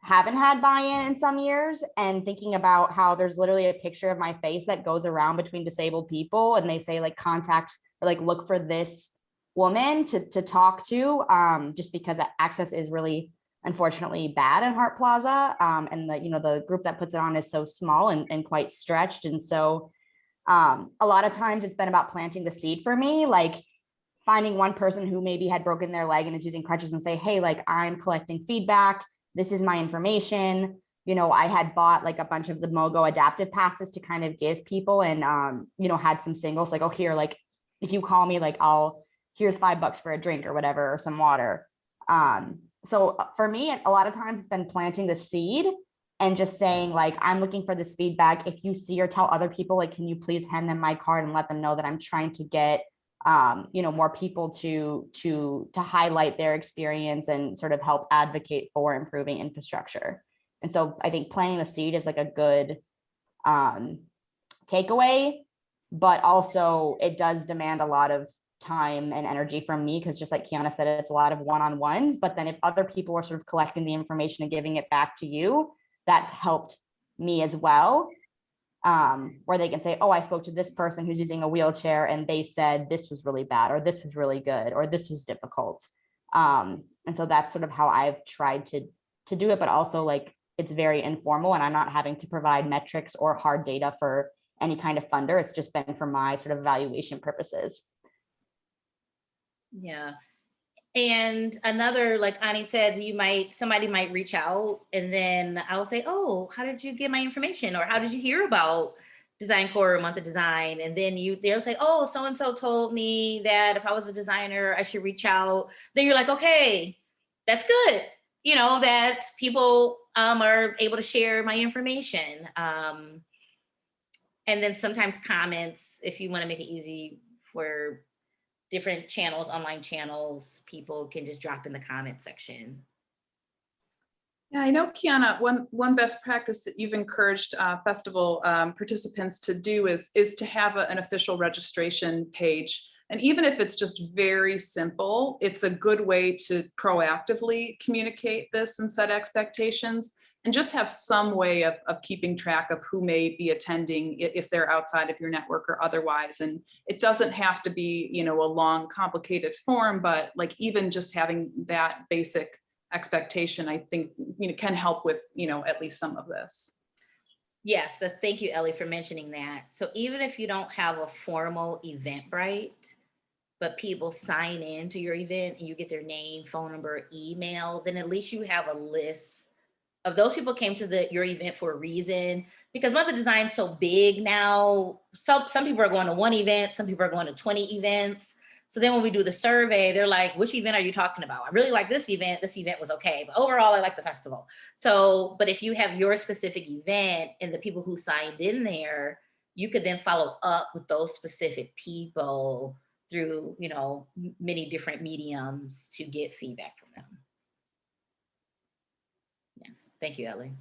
haven't had buy-in in some years, and thinking about how there's literally a picture of my face that goes around between disabled people, and they say like contact or like look for this woman to talk to, just because access is really unfortunately bad in Hart Plaza, and the group that puts it on is so small and quite stretched. And so a lot of times it's been about planting the seed for me, like finding one person who maybe had broken their leg and is using crutches and say, hey, like I'm collecting feedback, this is my information. I had bought like a bunch of the Mogo adaptive passes to kind of give people, and had some singles like, oh, here, like if you call me, like here's $5 for a drink or whatever, or some water. So for me, a lot of times it's been planting the seed and just saying like, I'm looking for this feedback. If you see or tell other people, like, can you please hand them my card and let them know that I'm trying to get, more people to highlight their experience and sort of help advocate for improving infrastructure. And so I think planting the seed is like a good takeaway, but also it does demand a lot of time and energy from me, because just like Kiana said, it's a lot of one-on-ones. But then if other people are sort of collecting the information and giving it back to you, that's helped me as well, where they can say, oh, I spoke to this person who's using a wheelchair and they said this was really bad, or this was really good, or this was difficult. And so that's sort of how I've tried to do it, but also like it's very informal and I'm not having to provide metrics or hard data for any kind of funder. It's just been for my sort of evaluation purposes. Yeah. And another, like Ani said, somebody might reach out and then I'll say, oh, how did you get my information? Or how did you hear about Design Core or Month of Design? And then they'll say, oh, so-and-so told me that if I was a designer, I should reach out. Then you're like, okay, that's good. That people are able to share my information. And then sometimes comments, if you want to make it easy for different channels, online channels, people can just drop in the comment section. Yeah, I know, Kiana, one best practice that you've encouraged festival participants to do is to have an official registration page. And even if it's just very simple, it's a good way to proactively communicate this and set expectations, and just have some way of keeping track of who may be attending if they're outside of your network or otherwise. And it doesn't have to be, a long, complicated form, but like even just having that basic expectation, I think, can help with, at least some of this. Yes, thank you, Ellie, for mentioning that. So even if you don't have a formal Eventbrite, but people sign in to your event and you get their name, phone number, email, then at least you have a list of those people came to your event for a reason. Because Month of Design's so big now, some people are going to one event, some people are going to 20 events. So then when we do the survey, they're like, which event are you talking about? I really like this event was okay, but overall I like the festival. So, but if you have your specific event and the people who signed in there, you could then follow up with those specific people through, many different mediums to get feedback from them. Yes, thank you, Ellie.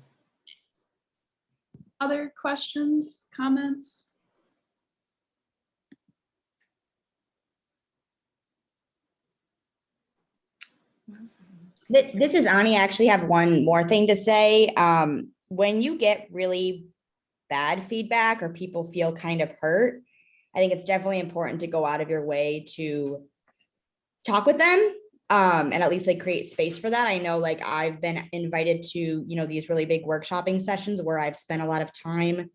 Other questions, comments? This is Ani. I actually have one more thing to say. When you get really bad feedback or people feel kind of hurt, I think it's definitely important to go out of your way to talk with them, and at least like create space for that. I know like I've been invited to, these really big workshopping sessions where I've spent a lot of time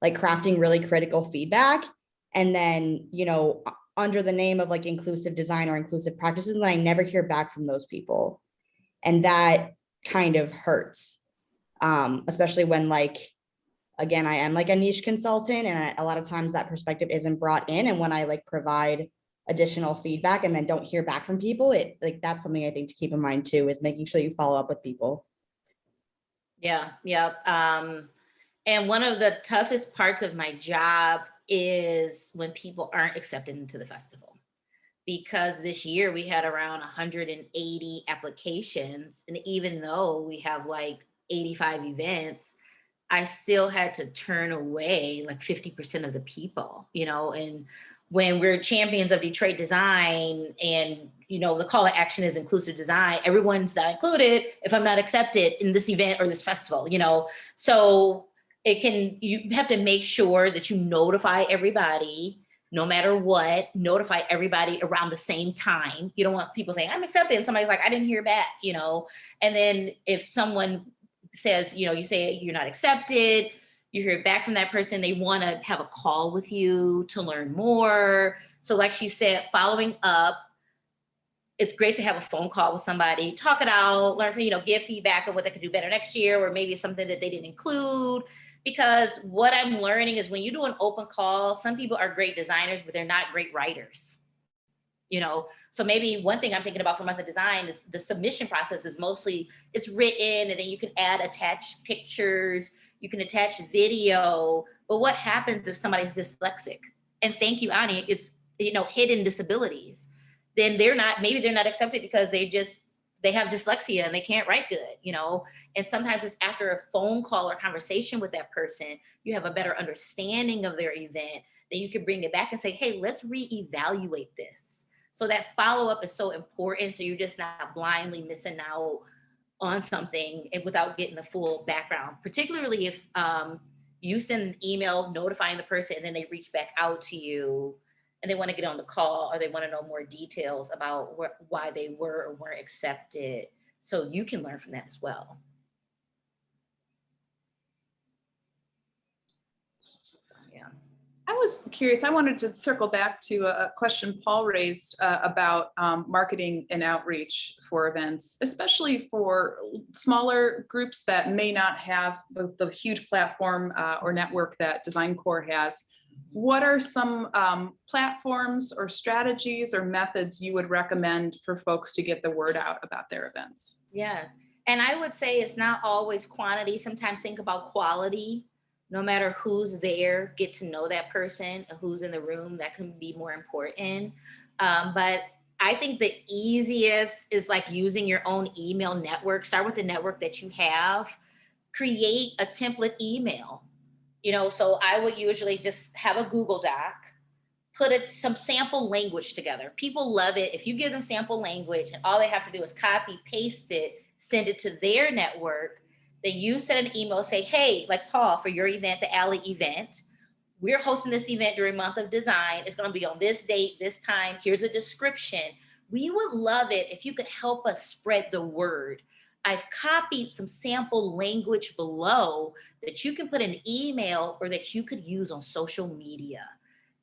like crafting really critical feedback. And then, under the name of like inclusive design or inclusive practices, and I never hear back from those people. And that kind of hurts. especially when like, again, I am like a niche consultant and a lot of times that perspective isn't brought in. And when I like provide additional feedback and then don't hear back from people, it like, that's something I think to keep in mind too, is making sure you follow up with people. Yeah, yeah. And one of the toughest parts of my job is when people aren't accepted into the festival. Because this year we had around 180 applications. And even though we have like 85 events, I still had to turn away like 50% of the people, you know, and when we're champions of Detroit design and, you know, the call to action is inclusive design, everyone's not included if I'm not accepted in this event or this festival, you know, so you have to make sure that you notify everybody, no matter what, notify everybody around the same time. You don't want people saying, I'm accepted, and somebody's like, I didn't hear back, you know, and then if someone says, you know, you say you're not accepted, you hear back from that person, they want to have a call with you to learn more. So like she said, following up, it's great to have a phone call with somebody, talk it out, learn from, you know, give feedback of what they could do better next year, or maybe something that they didn't include. Because what I'm learning is when you do an open call, some people are great designers, but they're not great writers. You know, so maybe one thing I'm thinking about for Month of Design is the submission process is mostly, it's written and then you can attach pictures, you can attach video, but what happens if somebody's dyslexic? And thank you, Ani, it's, you know, hidden disabilities. Then maybe they're not accepted because they have dyslexia and they can't write good, you know? And sometimes it's after a phone call or conversation with that person, you have a better understanding of their event, then you can bring it back and say, hey, let's reevaluate this. So that follow-up is so important. So you're just not blindly missing out on something without getting the full background, particularly if you send an email notifying the person and then they reach back out to you and they want to get on the call or they want to know more details about why they were or weren't accepted. So you can learn from that as well. Yeah. I was curious, I wanted to circle back to a question Paul raised about marketing and outreach for events, especially for smaller groups that may not have the huge platform or network that Design Core has. What are some platforms or strategies or methods you would recommend for folks to get the word out about their events? Yes, and I would say it's not always quantity. Sometimes think about quality. No matter who's there, get to know that person, who's in the room, that can be more important. But I think the easiest is like using your own email network. Start with the network that you have, create a template email. You know, so I would usually just have a Google Doc, put some sample language together. People love it. If you give them sample language and all they have to do is copy, paste it, send it to their network, then you send an email, say, hey, like Paul, for your event, the Alley event, we're hosting this event during Month of Design. It's going to be on this date, this time. Here's a description. We would love it if you could help us spread the word. I've copied some sample language below that you can put in email or that you could use on social media.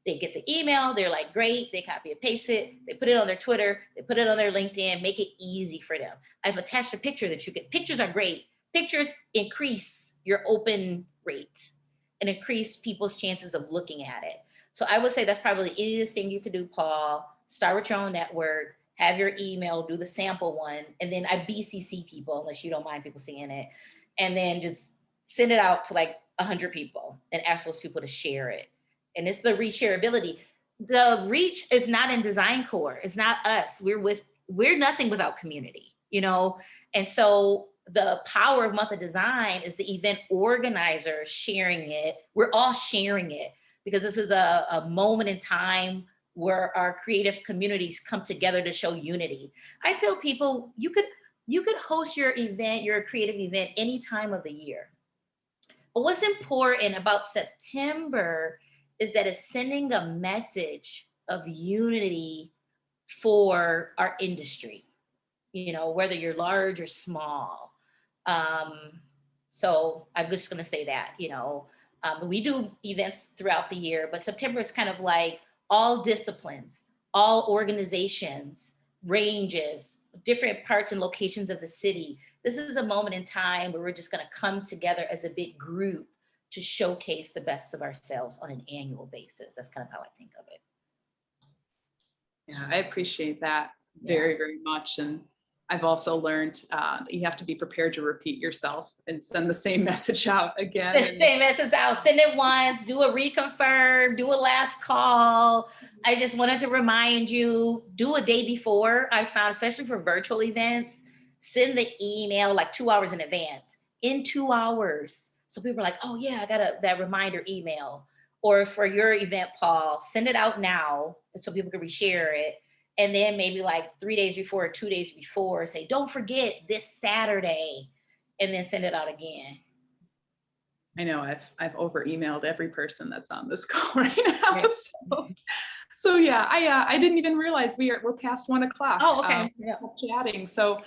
They get the email, they're like, great, they copy and paste it, they put it on their Twitter, they put it on their LinkedIn, make it easy for them. I've attached a picture that you get. Pictures are great. Pictures increase your open rate and increase people's chances of looking at it. So I would say that's probably the easiest thing you could do, Paul. Start with your own network, have your email, do the sample one, and then I BCC people, unless you don't mind people seeing it, and then just send it out to like 100 people and ask those people to share it. And it's the reshareability. The reach is not in Design Core. It's not us. We're nothing without community, you know? And so the power of Month of Design is the event organizer sharing it. We're all sharing it because this is a moment in time where our creative communities come together to show unity. I tell people you could host your event, your creative event, any time of the year. But what's important about September is that it's sending a message of unity for our industry, you know, whether you're large or small. So I'm just going to say that, you know, we do events throughout the year, but September is kind of like all disciplines, all organizations, ranges, different parts and locations of the city. This is a moment in time where we're just going to come together as a big group to showcase the best of ourselves on an annual basis. That's kind of how I think of it. Yeah, I appreciate that Yeah. very, very much. And I've also learned that you have to be prepared to repeat yourself and send the same message out again. Send the same message out, send it once, do a reconfirm, do a last call. I just wanted to remind you, do a day before. I found, especially for virtual events, send the email like 2 hours in advance, in 2 hours. So people are like, oh yeah, I got that reminder email. Or for your event, Paul, send it out now so people can reshare it. And then maybe like 3 days before or 2 days before, say, don't forget this Saturday, and then send it out again. I know I've over emailed every person that's on this call right now. So yeah, I didn't even realize we're past 1 o'clock. Oh, okay. Yeah. Chatting. So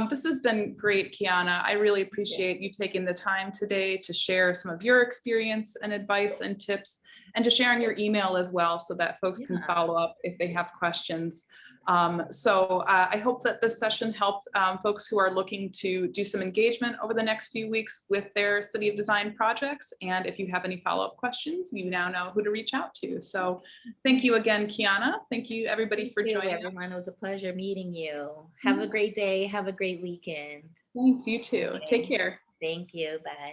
this has been great, Kiana. I really appreciate you taking the time today to share some of your experience and advice and tips, and to share on your email as well, so that folks can follow up if they have questions. So I hope that this session helped folks who are looking to do some engagement over the next few weeks with their City of Design projects. And if you have any follow-up questions, you now know who to reach out to. So thank you again, Kiana. Thank you everybody for joining. Everyone, it was a pleasure meeting you. Have a great day. Have a great weekend. Thanks, you too. Okay. Take care. Thank you. Bye.